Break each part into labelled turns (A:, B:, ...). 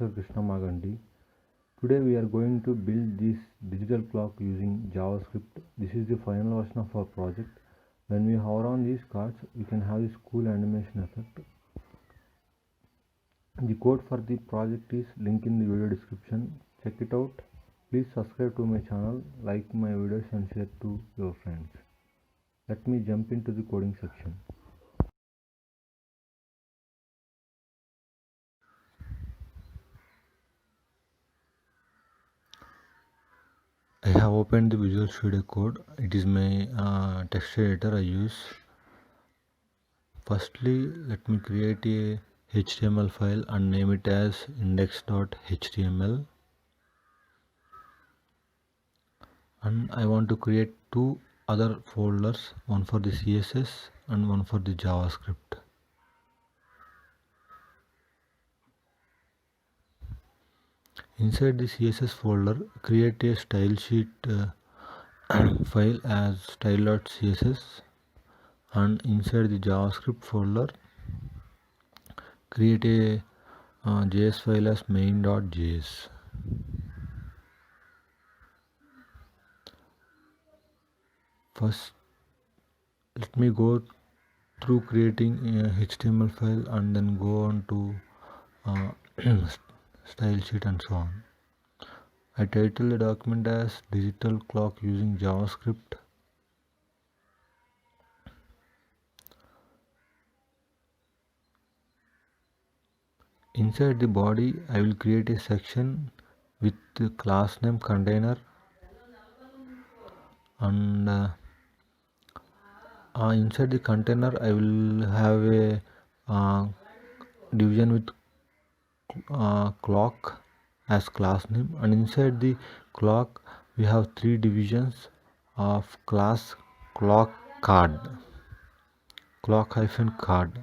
A: Professor Krishna Magandi. Today we are going to build this digital clock using JavaScript. This is the final version of our project. When we hover on these cards, we can have this cool animation effect. The code for the project is linked in the video description. Check it out. Please subscribe to my channel, like my videos and share to your friends. Let me jump into the coding section. I have opened the Visual Studio Code. It is my text editor I use. Firstly, let me create a HTML file and name it as index.html. And I want to create two other folders, one for the CSS and one for the JavaScript. Inside the CSS folder, create a style sheet file as style.css, and inside the JavaScript folder, create a JS file as main.js. First, let me go through creating a HTML file and then go on to style sheet and so on. I title the document as digital clock using JavaScript. Inside the body, I will create a section with the class name container, and inside the container I will have a division with clock as class name, and inside the clock we have three divisions of class clock card, clock-card.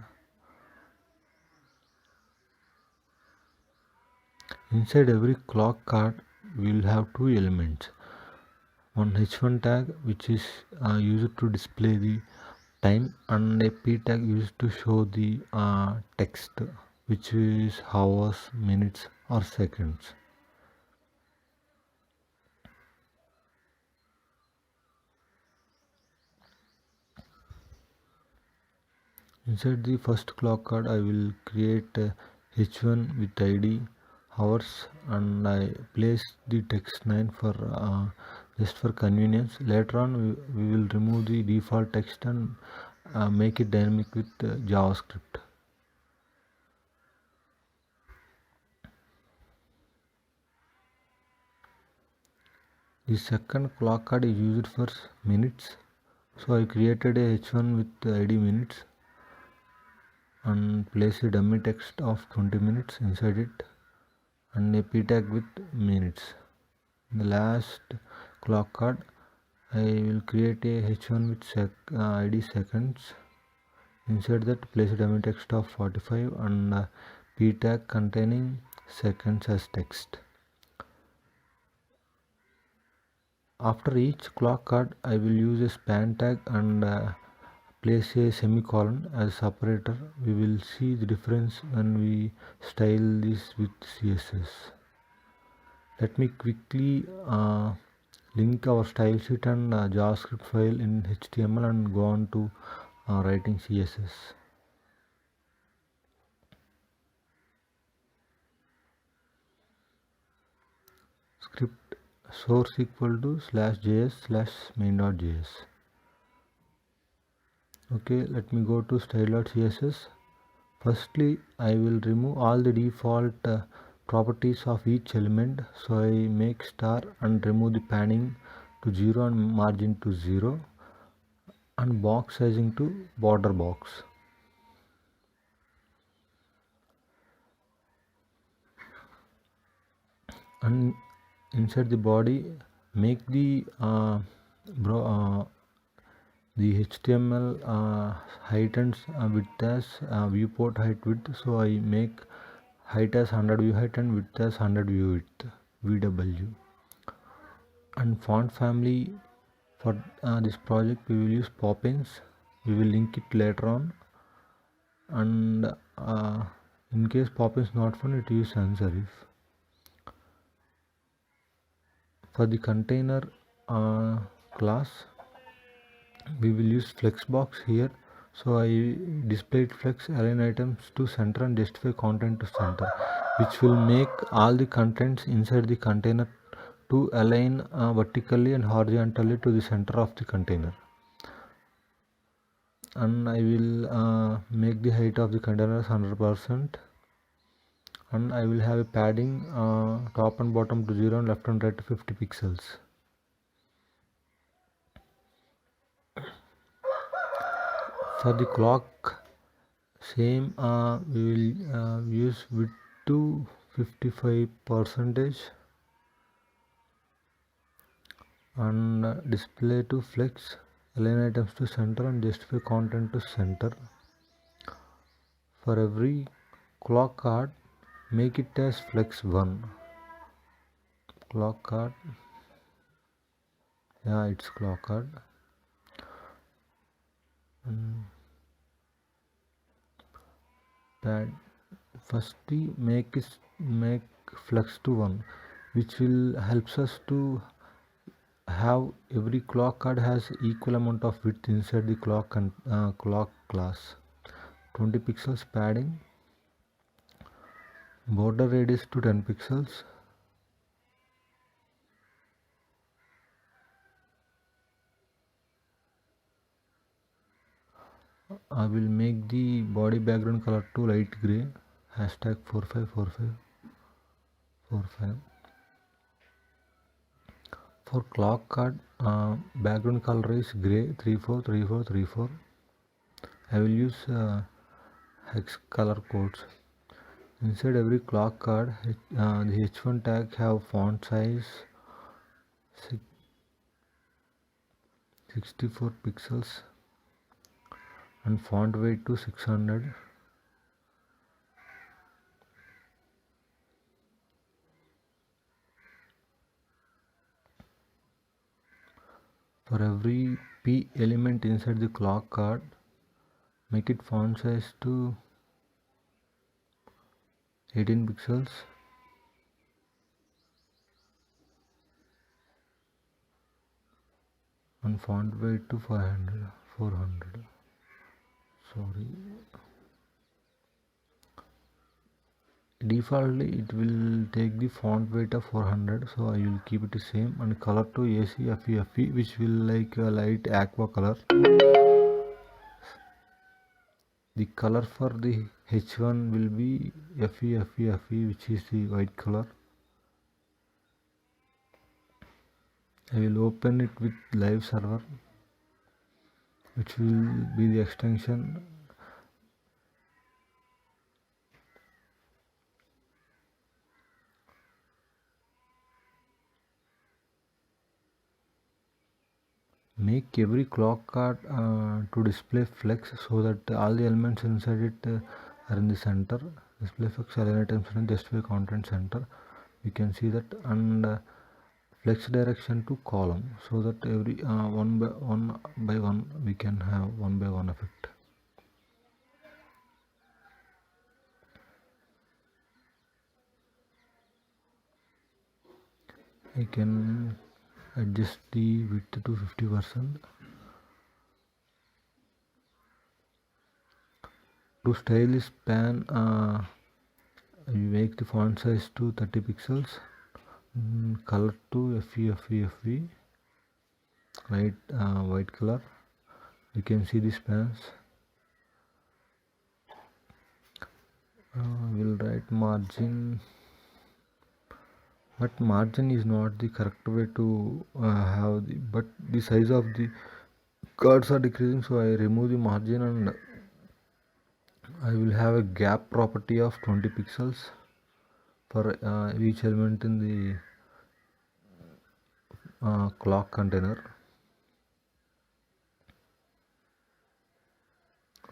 A: Inside every clock card we will have two elements, one h1 tag which is used to display the time, and a p tag used to show the text which is hours, minutes or seconds. Inside the first clock card I will create h1 with id hours, and I place the text 9 for just for convenience. Later on we will remove the default text and make it dynamic with JavaScript. The second clock card is used for minutes, so I created a h1 with id minutes and place a dummy text of 20 minutes inside it and a p tag with minutes. In the last clock card I will create a h1 with id seconds. Inside that, place a dummy text of 45 and p tag containing seconds as text. After each clock card I will use a span tag and place a semicolon as separator. We will see the difference when we style this with CSS. Let me quickly link our style sheet and JavaScript file in HTML and go on to writing CSS. Script source equal to /js/main.js. Okay, let me go to style.css. Firstly, I will remove all the default properties of each element, so I make star and remove the padding to 0 and margin to 0 and box sizing to border box. And inside the body, make the HTML height and width as viewport height width, so I make height as 100 view height and width as 100 view width, VW. And font family for this project we will use Poppins. We will link it later on, and in case Poppins not found, it use sans serif. For the container class, we will use flexbox here. So I displayed flex align items to center and justify content to center, which will make all the contents inside the container to align vertically and horizontally to the center of the container. And I will make the height of the container 100%, and I will have a padding top and bottom to 0 and left and right to 50 pixels. For the clock, same we will use width to 55% and display to flex, align items to center and justify content to center. For every clock card, make it as flex 1. Clock card, yeah, it's clock card. Pad first we make flex to 1, which will helps us to have every clock card has equal amount of width inside the clock and clock class. 20 pixels padding, border radius to 10 pixels, I will make the body background color to light gray, hashtag 454545. For clock card, background color is gray 343434. I will use hex color codes. Inside every clock card, the H1 tag have font size 64 pixels and font weight to 600. For every P element inside the clock card, make it font size to 18 pixels and font weight to 400. Sorry, defaultly it will take the font weight of 400, so I will keep it the same, and color to AC FE, which will like a light aqua color. The color for the H1 will be FE, which is the white color. I will open it with live server, which will be the extension. Make every clock card to display flex so that all the elements inside it are in the center. Display flex align items and justify content center. We can see that, and flex direction to column so that every one by one we can have one by one effect. I can adjust the width to 50%. To style this pan, we make the font size to 30 pixels, color to FE, right, white color. You can see the spans. We'll write margin, but margin is not the correct way to have the, but the size of the cards are decreasing, so I remove the margin and I will have a gap property of 20 pixels for each element in the clock container.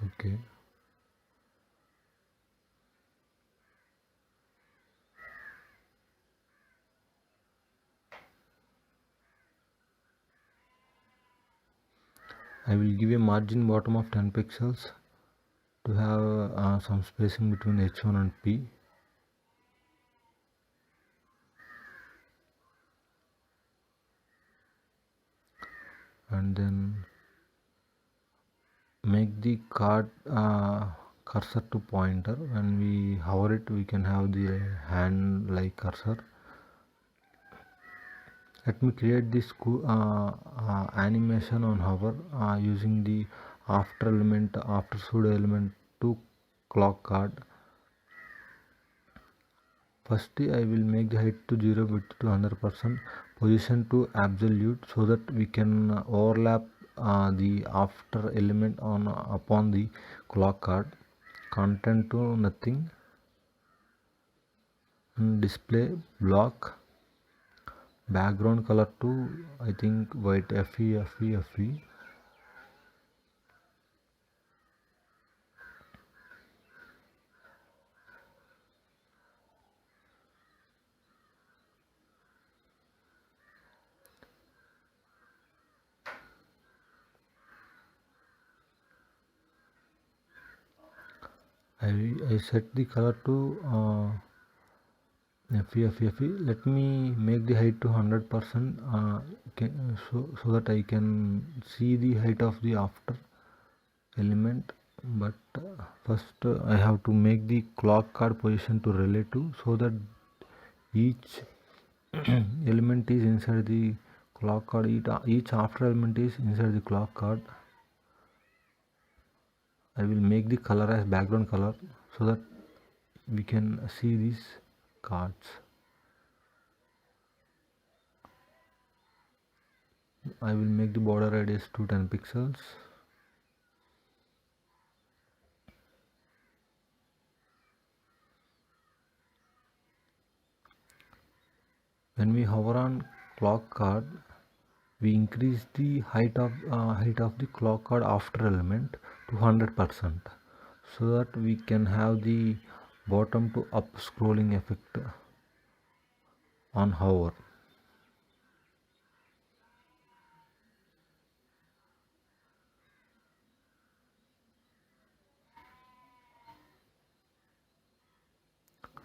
A: Okay. I will give a margin bottom of 10 pixels to have some spacing between H1 and P. and then make the card cursor to pointer. When we hover it, we can have the hand like cursor. Let me create this animation on hover using the after pseudo element to clock card. Firstly, I will make the height to 0, width to 100%, position to absolute, so that we can overlap the after element on upon the clock card. Content to nothing, and display block. Background color to, I think, white. FE. I set the color to FE. Let me make the height to 100%, so that I can see the height of the after element. But first I have to make the clock card position to relative, so that each element is inside the clock card. Each after element is inside the clock card. I will make the color as background color, so that we can see these cards. I will make the border radius to 10 pixels. When we hover on clock card, we increase the height of the clock card after element to 100%, so that we can have the bottom to up scrolling effect on hover.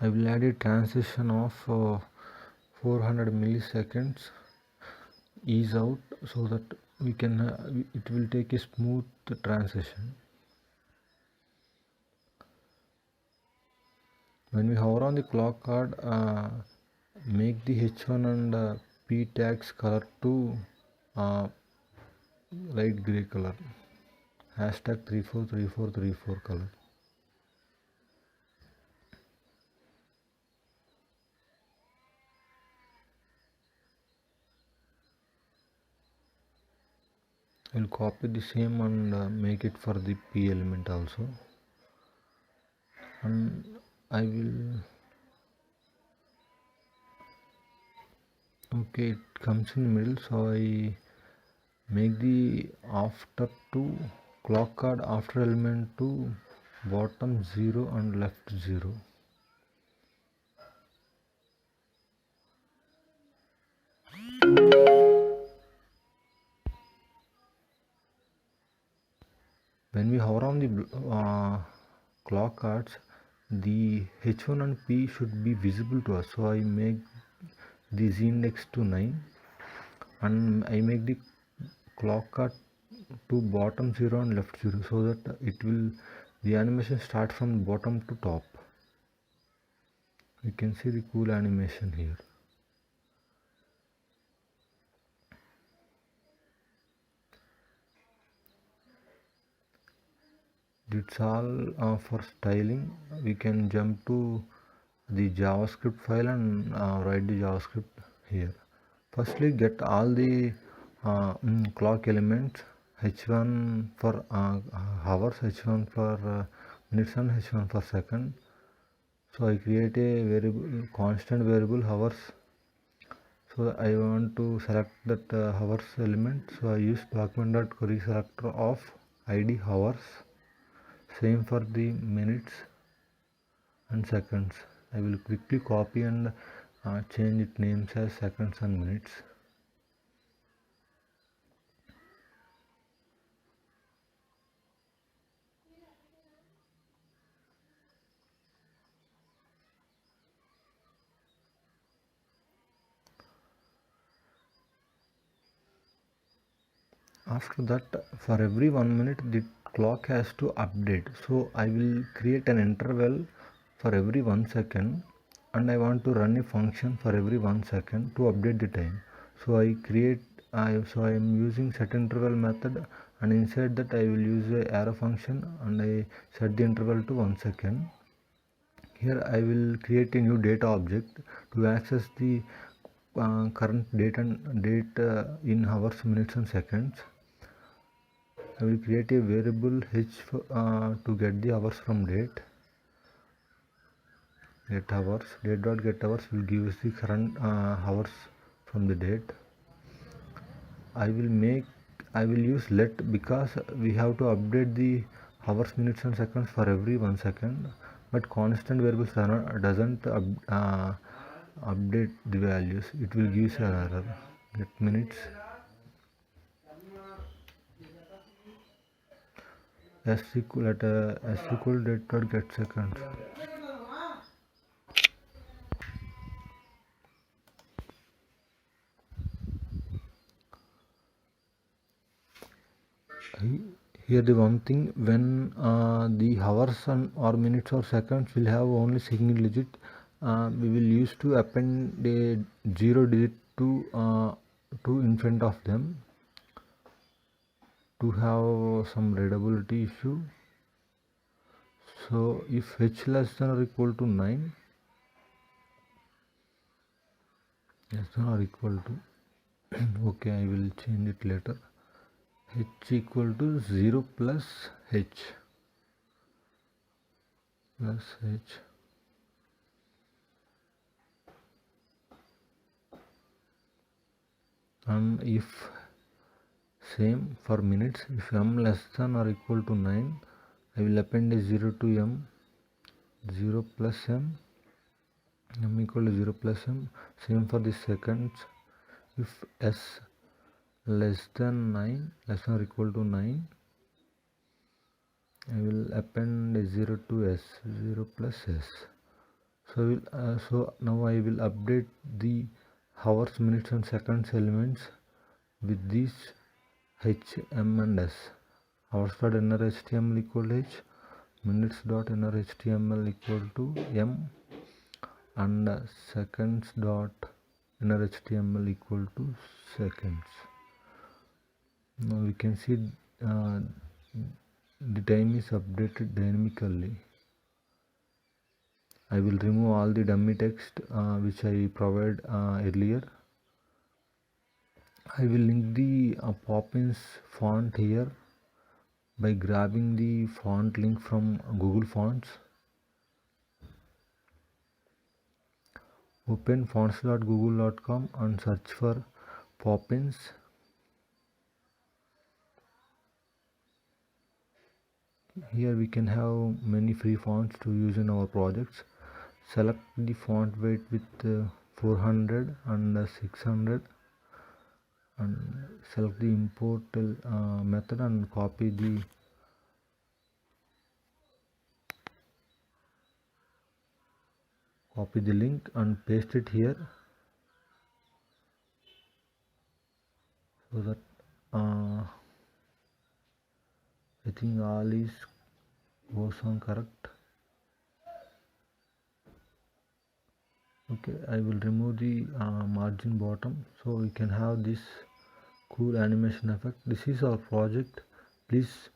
A: I will add a transition of 400 milliseconds ease out, so that we can it will take a smooth transition. When we hover on the clock card, make the H1 and P tags color to light gray color, hashtag 343434 color. I will copy the same and make it for the P element also, and I will, okay, it comes in the middle, so I make the after to clock card after element to bottom 0 and left 0. When we hover on the clock cards, the H1 and P should be visible to us, so I make the Z index to 9, and I make the clock card to bottom 0 and left 0, so that the animation start from bottom to top. You can see the cool animation here. It's all for styling. We can jump to the JavaScript file and write the JavaScript here. Firstly, get all the clock elements, H1 for hours, H1 for minutes, and H1 for second. So I create a variable, constant variable hours. So I want to select that hours element. So I use document.query selector of id hours. Same for the minutes and seconds. I will quickly copy and change its names as seconds and minutes. After that, for every 1 minute the clock has to update, so I will create an interval for every 1 second, and I want to run a function for every 1 second to update the time. So I am using set interval method, and inside that I will use a arrow function, and I set the interval to 1 second. Here I will create a new data object to access the current date and date in hours, minutes and seconds. I will create a variable h to get the hours from date. Get hours, date dot get hours will give us the current hours from the date. I will use let, because we have to update the hours, minutes and seconds for every 1 second, but constant variables doesn't update the values. It will give an error. Get minutes, s equal date dot get seconds. Here the one thing, when the hours and or minutes or seconds will have only single digit, we will use to append a 0 digit to in front of them to have some readability issue. So if h less than or equal to 9, less than or equal to okay, I will change it later. H equal to 0 plus h plus h. And if same for minutes, if m less than or equal to 9, I will append a 0 to m, 0 plus m equal to 0 plus m. Same for the seconds. If s less than 9, less than or equal to 9, I will append a 0 to s, 0 plus s. So now I will update the hours, minutes and seconds elements with these h, m and s. Hours dot inner html equal to h, minutes dot inner html equal to m, and seconds dot inner html equal to seconds. Now we can see the time is updated dynamically. I will remove all the dummy text which I provided earlier. I will link the Poppins font here by grabbing the font link from Google Fonts. Open fonts.google.com and search for Poppins. Here we can have many free fonts to use in our projects. Select the font weight with 400 and 600, and select the import method and copy the link and paste it here, so that I think all is goes on correct. Okay, I will remove the margin bottom, so we can have this cool animation effect. This is our project. Please